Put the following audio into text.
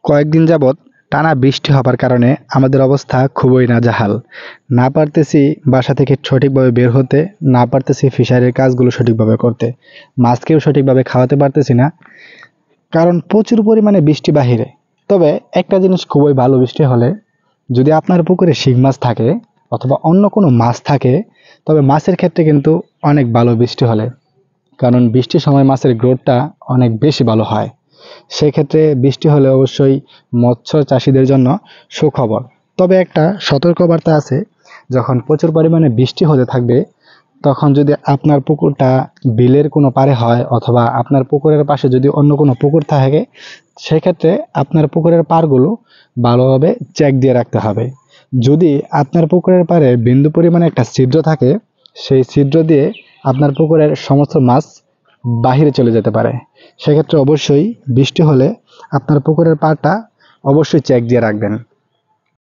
কয়েকদিন যাবৎ টানা বৃষ্টি হবার কারণে আমাদের অবস্থা খুবই নাজেহাল। না পারতেছি বাসা থেকে সঠিকভাবে বের হতে, না পারতেছি ফিশারির কাজগুলো সঠিকভাবে করতে, মাছকেও সঠিকভাবে খাওয়াতে পারতেছি না, কারণ প্রচুর পরিমাণে বৃষ্টি বাহিরে। তবে একটা জিনিস খুবই ভালো, বৃষ্টি হলে যদি আপনার পুকুরে শিং মাছ থাকে অথবা অন্য কোনো মাছ থাকে, তবে মাছের ক্ষেত্রে কিন্তু অনেক ভালো বৃষ্টি হলে, কারণ বৃষ্টির সময় মাছের গ্রোথটা অনেক বেশি ভালো হয়। সেক্ষেত্রে বৃষ্টি হলে অবশ্যই মৎস্য চাষিদের জন্য সুখবর। তবে একটা সতর্কবার্তা আছে, যখন প্রচুর পরিমাণে বৃষ্টি হতে থাকবে তখন যদি আপনার পুকুরটা বিলের কোনো পাড়ে হয় অথবা আপনার পুকুরের পাশে যদি অন্য কোনো পুকুর থাকে, সেক্ষেত্রে আপনার পুকুরের পাড়গুলো ভালোভাবে চেক দিয়ে রাখতে হবে। যদি আপনার পুকুরের পাড়ে বিন্দু পরিমাণে একটা ছিদ্র থাকে, সেই ছিদ্র দিয়ে আপনার পুকুরের সমস্ত মাছ বাহিরে চলে যেতে পারে। সেক্ষেত্রে অবশ্যই বৃষ্টি হলে আপনার পুকুরের পাড়টা অবশ্যই চেক দিয়ে রাখবেন।